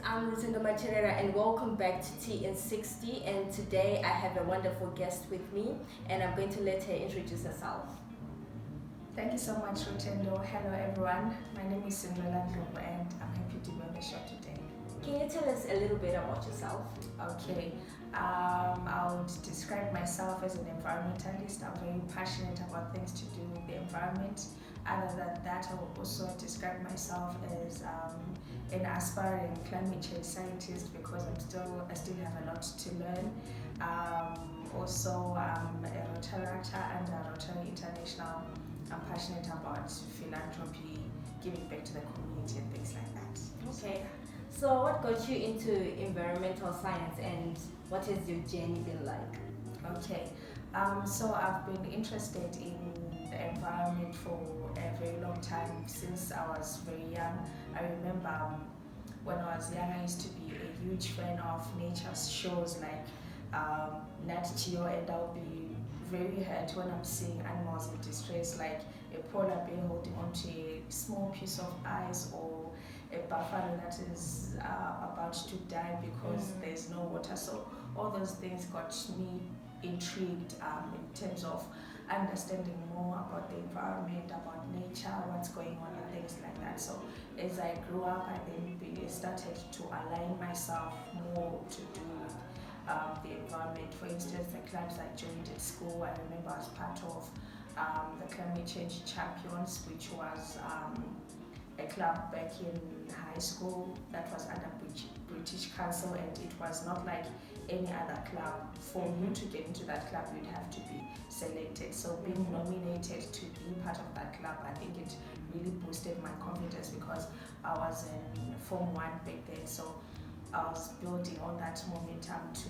I'm Cinderella and welcome back to Tea in 60. And today I have a wonderful guest with me, and I'm going to let her introduce herself. Thank you so much, Rotendo. Hello, everyone. My name is Cinderella Ndlovu, and I'm happy to be on the show today. Can you tell us a little bit about yourself? Okay. I would describe myself as an environmentalist. I'm very passionate about things to do with the environment. Other than that, I would also describe myself as an aspiring climate change scientist because I still have a lot to learn. Also, I'm a Rotary actor and a Rotary International. I'm passionate about philanthropy, giving back to the community and things like that. Okay. So what got you into environmental science and what has your journey been like? Okay. So I've been interested in the environment for a very long time, since I was very young. I remember when I was young, I used to be a huge fan of nature shows like Nat Geo, and I'll be very hurt when I'm seeing animals in distress, like a polar bear holding onto a small piece of ice, or a buffalo that is about to die because there's no water. So all those things got me intrigued in terms of understanding more about the environment, about nature, what's going on and things like that. So as I grew up, I then started to align myself more to do with the environment. For instance, the clubs I joined at school, I remember I was part of the Climate Change Champions, which was a club back in high school that was under British Council, and it was not like any other club. For you to get into that club, you'd have to be selected. So being nominated to be part of that club, I think it really boosted my confidence because I was in Form 1 back then. So I was building on that momentum to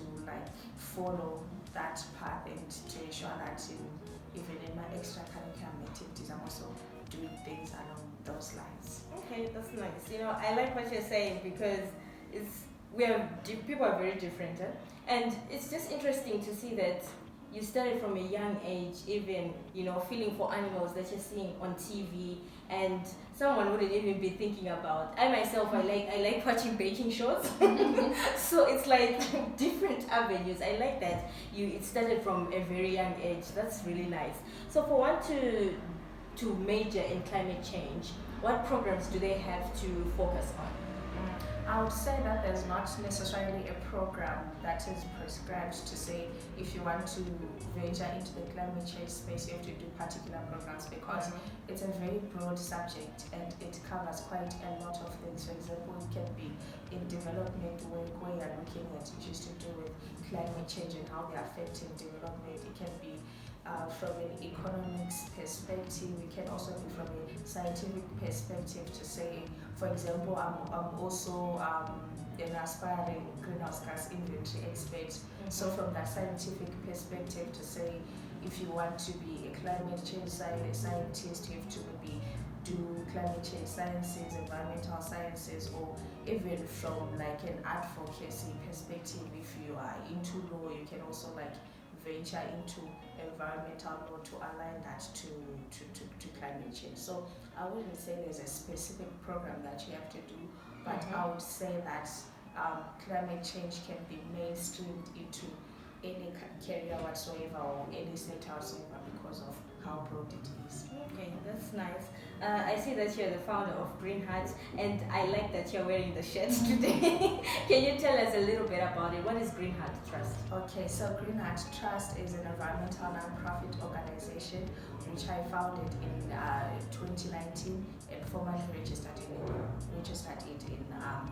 follow that path and to ensure that even in my extracurricular activities, I'm also doing things along those lines. Okay, that's nice. I like what you're saying because people are very different, and it's just interesting to see that you started from a young age, even feeling for animals that you're seeing on TV, and someone wouldn't even be thinking about. I myself, I like watching baking shows, so it's like different avenues. I like that it started from a very young age. That's really nice. So for one to major in climate change, what programs do they have to focus on? I would say that there's not necessarily a program that is prescribed to say if you want to venture into the climate change space, you have to do particular programs, because it's a very broad subject and it covers quite a lot of things. For example, it can be in development work where you're looking at issues to do with climate change and how they're affecting development. It can be from an economics perspective. We can also be from a scientific perspective to say, for example, I'm also an aspiring greenhouse gas inventory expert. So from that scientific perspective to say, if you want to be a climate change scientist, you have to maybe do climate change sciences, environmental sciences, or even from an advocacy perspective, if you are into law, you can also venture into environmental law to align that to climate change. So I wouldn't say there's a specific program that you have to do, but I would say that climate change can be mainstreamed into any career whatsoever or any sector whatsoever because of how broad it is. Okay, that's nice. I see that you're the founder of Green Heart, and I like that you're wearing the shirt today. Can you tell us a little bit about it? What is Green Heart Trust? Okay, so Green Heart Trust is an environmental non-profit organization which I founded in 2019 and formally registered it in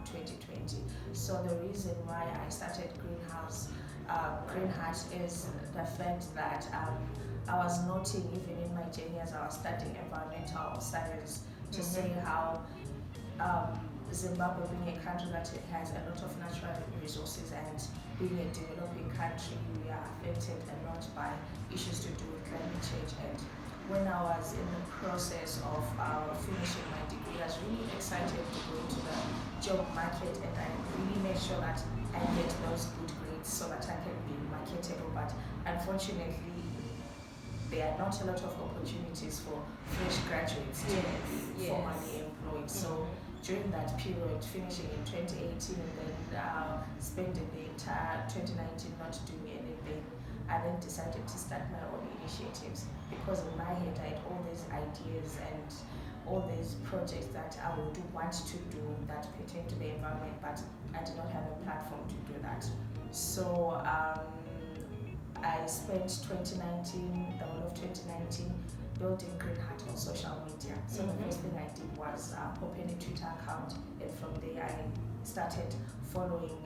2020. So the reason why I started Green Heart is the fact that I was noting, even in my journey as I was studying environmental science, to say how Zimbabwe, being a country that has a lot of natural resources and being a developing country, we are affected a lot by issues to do with climate change. And when I was in the process of finishing my degree, I was really excited to go into the job market, and I really made sure that I get those good grades so that I can be marketable. But unfortunately, there are not a lot of opportunities for fresh graduates to be formally employed. So during that period, finishing in 2018 and then spending the entire 2019 not doing anything, I then decided to start my own initiatives, because in my head I had all these ideas and all these projects that I would want to do that pertain to the environment, but I did not have a platform to do that. So I spent 2019, the whole of 2019, building Green Heart on social media. So the first thing I did was open a Twitter account, and from there I started following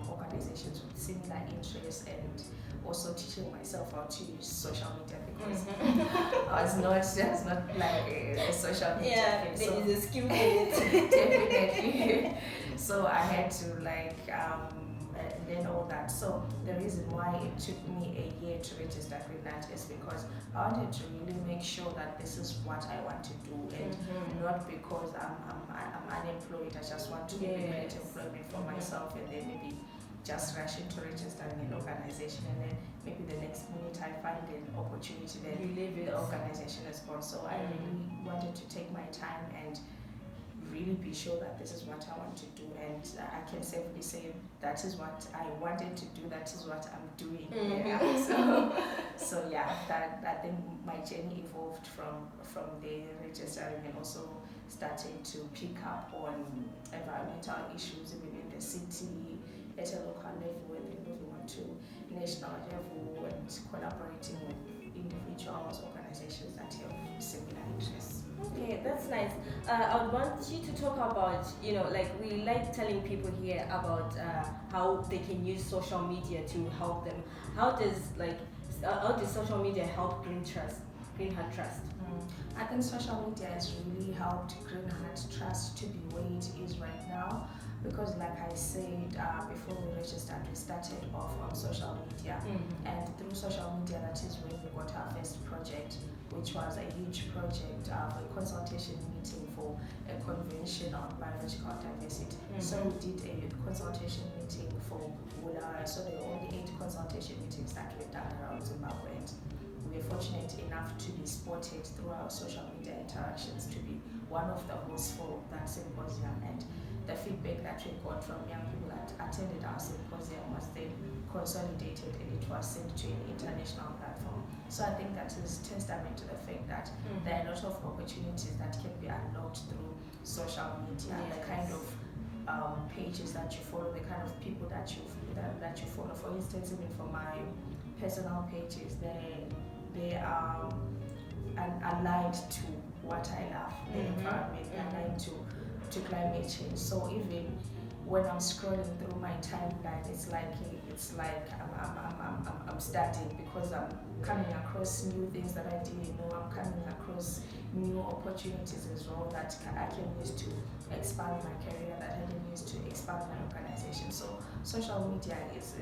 organizations with similar interests, and also teaching myself how to use social media, because I was not like a social media there so is a skill in it. definitely. So I had to learn all that. So the reason why it took me a year to register Green Heart is because I wanted to really make sure that this is what I want to do, and not because I'm unemployed. I just want to create employment for myself, and then maybe just rush into registering an organization, and then maybe the next minute I find an opportunity, then the organization is gone. So I really wanted to take my time and really be sure that this is what I want to do, and I can safely say that is what I wanted to do, that is what I'm doing. So yeah, that I think my journey evolved from the registering, and also starting to pick up on environmental issues even in the city, at a local level, and then moving on to national level, and collaborating with individuals, organizations that have similar interests. Okay, that's nice. I would want you to talk about, like we like telling people here about how they can use social media to help them. How does social media help Green Heart Trust? I think social media has really helped Green Heart Trust to be where it is right now, because like I said before we registered, we started off on social media, and through social media, that is when we got our first project, which was a huge project, a consultation meeting for a convention on biological diversity. So we did a consultation meeting for Bulawayo. So there were only 8 consultation meetings that were done around Zimbabwe, and we were fortunate enough to be spotted through our social media interactions to be one of the hosts for that symposium. And the feedback that we got from young people that attended our symposium was then consolidated, and it was sent to an international platform. So I think that is testament to the fact that there are a lot of opportunities that can be unlocked through social media. The kind of pages that you follow, the kind of people that you follow. For instance, even for my personal pages, they are aligned to what I love, the environment, aligned to climate change. So even when I'm scrolling through my timeline, it's like I'm studying, because I'm coming across new things that I didn't know. I'm coming across new opportunities as well that I can use to expand my career, that I can use to expand my organization. So social media is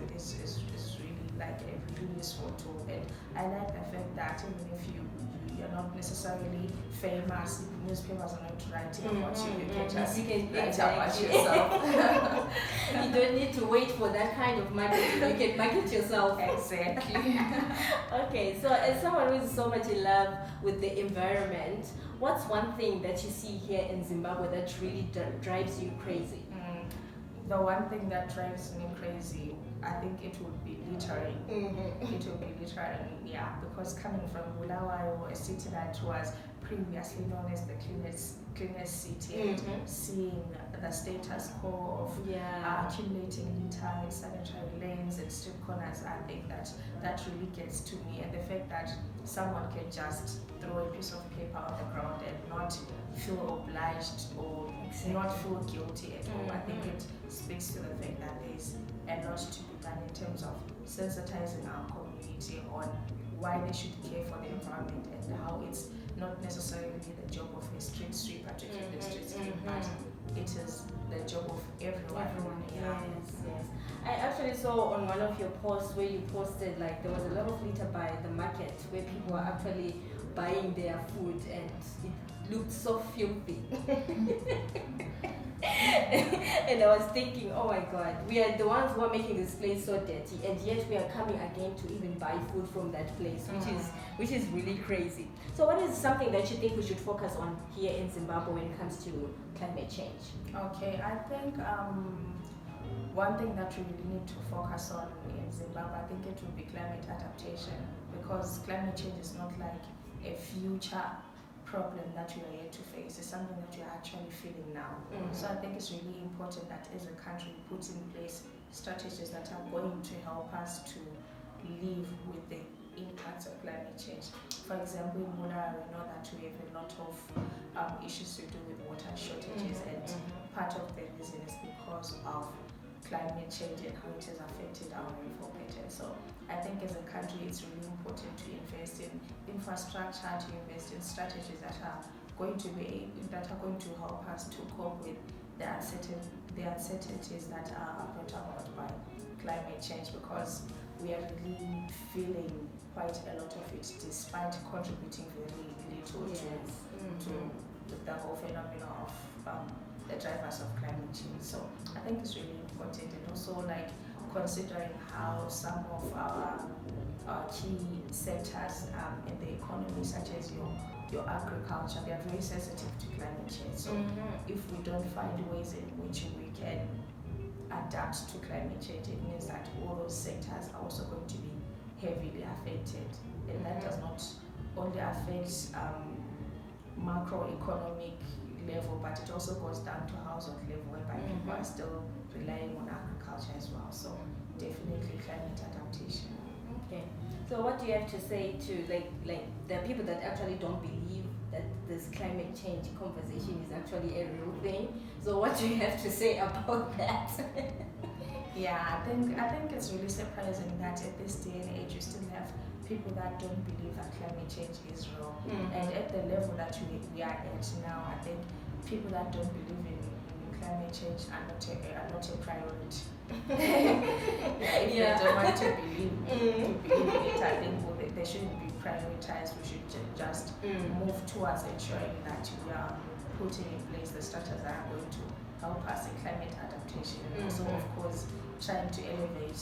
really like a really useful tool, and I like the fact that even if you're not necessarily famous, newspapers are not writing about you, you can just write about yourself. You don't need to wait for that kind of marketing, you can market yourself. Exactly. Okay, so as someone who is so much in love with the environment, what's one thing that you see here in Zimbabwe that really drives you crazy? The one thing that drives me crazy, I think it would be littering. It would be littering, yeah, because coming from Bulawayo, a city that was previously known as the cleanest city, and seeing the status quo of accumulating litter in sanitary lanes and street corners, I think that really gets to me. And the fact that someone can just throw a piece of paper on the ground and not feel obliged or not feel guilty at all. I think it speaks to the fact that there's a lot to be done in terms of sensitizing our community on why they should care for the environment, and how it's not necessarily the job of a street sweeper to keep the streets clean, but it is the job of everyone. Yes. I actually saw on one of your posts where you posted like there was a lot of litter by the market where people were actually buying their food, and it looked so filthy. And I was thinking, oh my god, we are the ones who are making this place so dirty, and yet we are coming again to even buy food from that place, which is really crazy. So what is something that you think we should focus on here in Zimbabwe when it comes to climate change? Okay, I think one thing that we really need to focus on in Zimbabwe, I think it would be climate adaptation, because climate change is not like a future problem that you are yet to face. It's something that you are actually feeling now. So I think it's really important that as a country we put in place strategies that are going to help us to live with the impacts of climate change. For example, in Muna, we know that we have a lot of issues to do with water shortages, and part of the reason is because of climate change and how it has affected our rainfall pattern. So I think as a country it's really important to invest in infrastructure, to invest in strategies that are going to help us to cope with the uncertainties that are brought about by climate change, because we are really feeling quite a lot of it despite contributing very little to the whole phenomenon of the drivers of climate change. So I think it's really important, and also like considering how some of our key sectors in the economy, such as your agriculture, they are very sensitive to climate change. So if we don't find ways in which we can adapt to climate change, it means that all those sectors are also going to be heavily affected, and that does not only affect macroeconomic level, but it also goes down to household level, whereby people are still relying on agriculture as well. So definitely climate adaptation. Okay. So what do you have to say to like the people that actually don't believe that this climate change conversation is actually a real thing? So what do you have to say about that? Yeah, I think it's really surprising that at this day and age you still have people that don't believe that climate change is real. And at the level that we are at now, I think people that don't believe in climate change are not a priority. If they don't want to believe in it, I think they shouldn't be prioritized. We should just move towards ensuring that we are putting in place the structures that are going to help us in climate adaptation, and also of course trying to elevate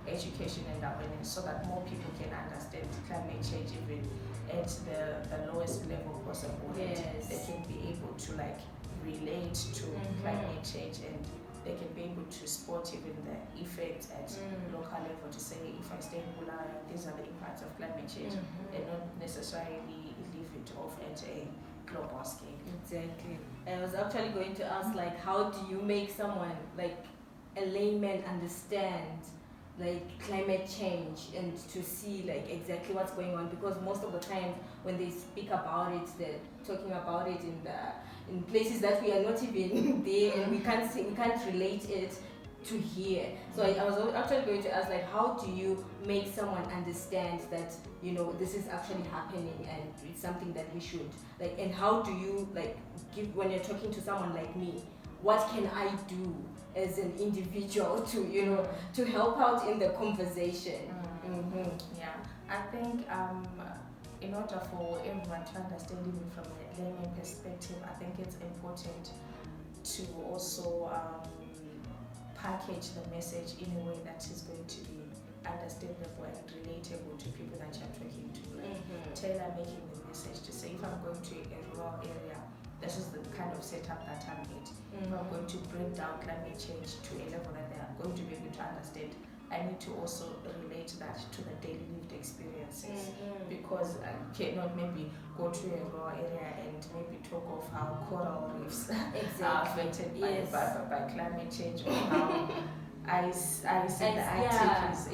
education and awareness so that more people can understand climate change even at the lowest level possible. Yes. They can be able to like relate to climate change, and they can be able to spot even the effects at local level, to say if I stay in Bulgaria, these are the impacts of climate change, and not necessarily leave it off at a global scale. Exactly. I was actually going to ask, like, how do you make someone like a layman understand like climate change and to see like exactly what's going on, because most of the time when they speak about it, they're talking about it in places that we are not even there, and we can't relate it to here. So I was actually going to ask, like, how do you make someone understand that, you know, this is actually happening and it's something that we should like, and how do you like give, when you're talking to someone like me, what can I do as an individual to, you know, to help out in the conversation? Yeah, I think in order for everyone to understand even from a layman perspective, I think it's important to also package the message in a way that is going to be understandable and relatable to people that you're talking to. Tailor making the message to say, if I'm going to a rural area, this is the kind of setup that I'm at. If I'm going to break down climate change to a level that they are going to be able to understand, I need to also relate that to the daily lived experiences, because I cannot maybe go to a rural area and maybe talk of how coral reefs are affected by climate change, or how ice in the Arctic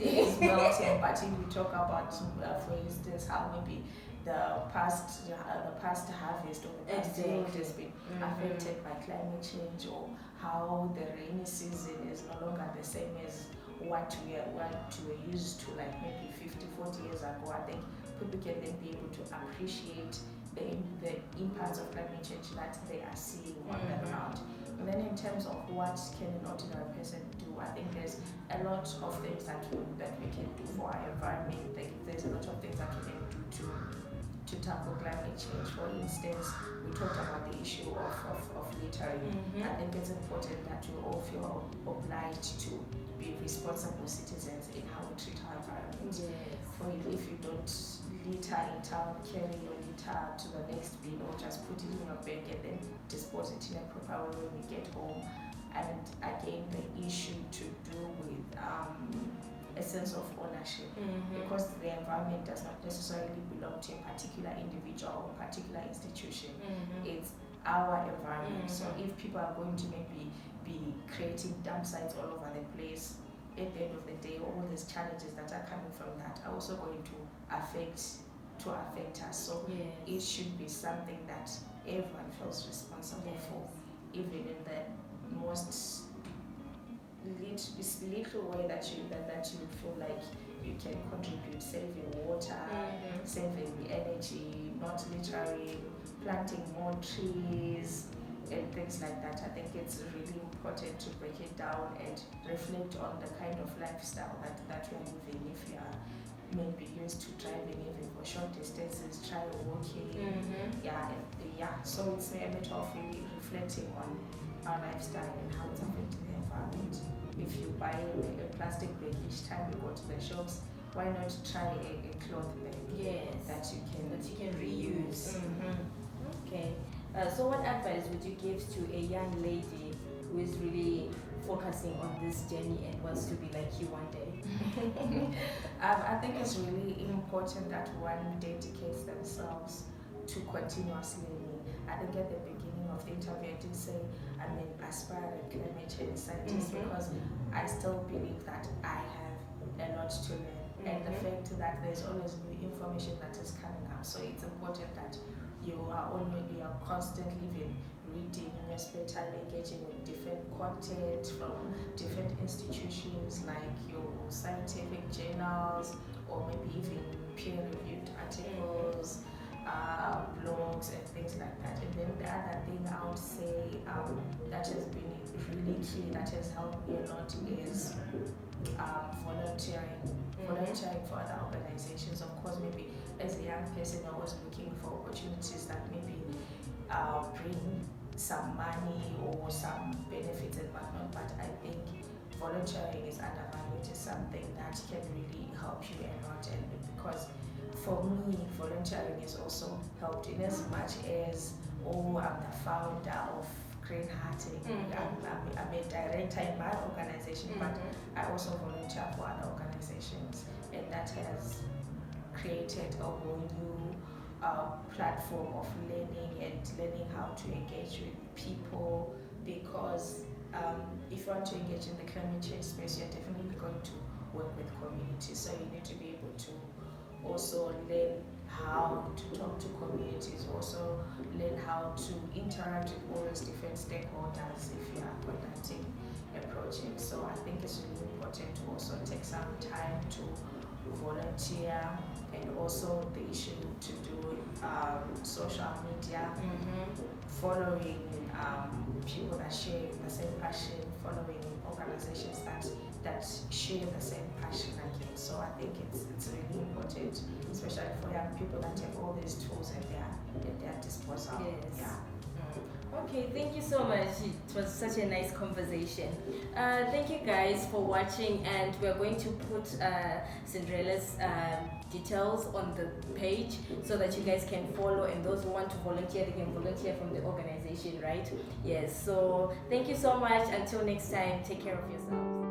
is melting. But if we talk about, for instance, how maybe the past harvest or the past yield has been affected by climate change, or how the rainy season is no longer the same as what we were used to, like maybe 50-40 years ago, I think people can then be able to appreciate the impacts of climate change that they are seeing on the ground. And then in terms of what can an ordinary person do, I think there's a lot of things that we can do for our environment. Like there's a lot of things that we can do to tackle climate change. For instance, we talked about the issue of littering. I think it's important that we all feel obliged to be responsible citizens in how we treat our environment. Yes. For if you don't litter in town, carry your litter to the next bin or just put it in your bag and then dispose it in a proper way when you get home. And again, the issue to do with a sense of ownership, because the environment does not necessarily belong to a particular individual or particular institution. It's our environment. So if people are going to maybe be creating dump sites all over the place, at the end of the day, all these challenges that are coming from that are also going to affect us. So it should be something that everyone feels responsible for, even in the most little way that you feel like you can contribute, saving water, saving energy, not littering, planting more trees and things like that. I think it's really important to break it down and reflect on the kind of lifestyle that we're living. If you are maybe used to driving even for short distances, try walking. So it's a matter of really reflecting on our lifestyle and how it's affecting the environment. If you buy a plastic bag each time you go to the shops, why not try a cloth bag that you can reuse? Okay. So what advice would you give to a young lady who is really focusing on this journey and wants to be like you one day? I think it's really important that one dedicates themselves to continuous learning. I think at the beginning of the interview I did say I'm an aspiring climate change scientist because I still believe that I have a lot to learn, and the fact that there's always new information that is coming up. So it's important that you are constantly reading newspaper, engaging with different content from different institutions like your scientific journals or maybe even peer-reviewed articles, blogs and things like that. And then the other thing I would say that has been really key, that has helped me a lot, is volunteering for other organizations. Of course, maybe as a young person I was looking for opportunities that maybe bring some money or some benefits and whatnot, but I think volunteering is undervalued, is something that can really help you a lot. And because for me, volunteering is also helped in as much as I'm the founder of Green Hearting. I'm a director in my organization, but I also volunteer for other organizations, and that has created a whole new platform of learning how to engage with people, because if you want to engage in the climate change space, you're definitely going to work with communities, so you need to be able to also learn how to talk to communities, also learn how to interact with all those different stakeholders if you are conducting a project. So I think it's really important to also take some time to volunteer, and also the issue to do with social media, following people that share the same passion, following organizations that share the same passion again. So I think it's really important, especially for young people that have all these tools at their disposal. Okay, thank you so much. It was such a nice conversation. Thank you guys for watching, and we're going to put Cinderella's details on the page so that you guys can follow, and those who want to volunteer, they can volunteer from the organization, right? Yes, so thank you so much. Until next time, take care of yourselves.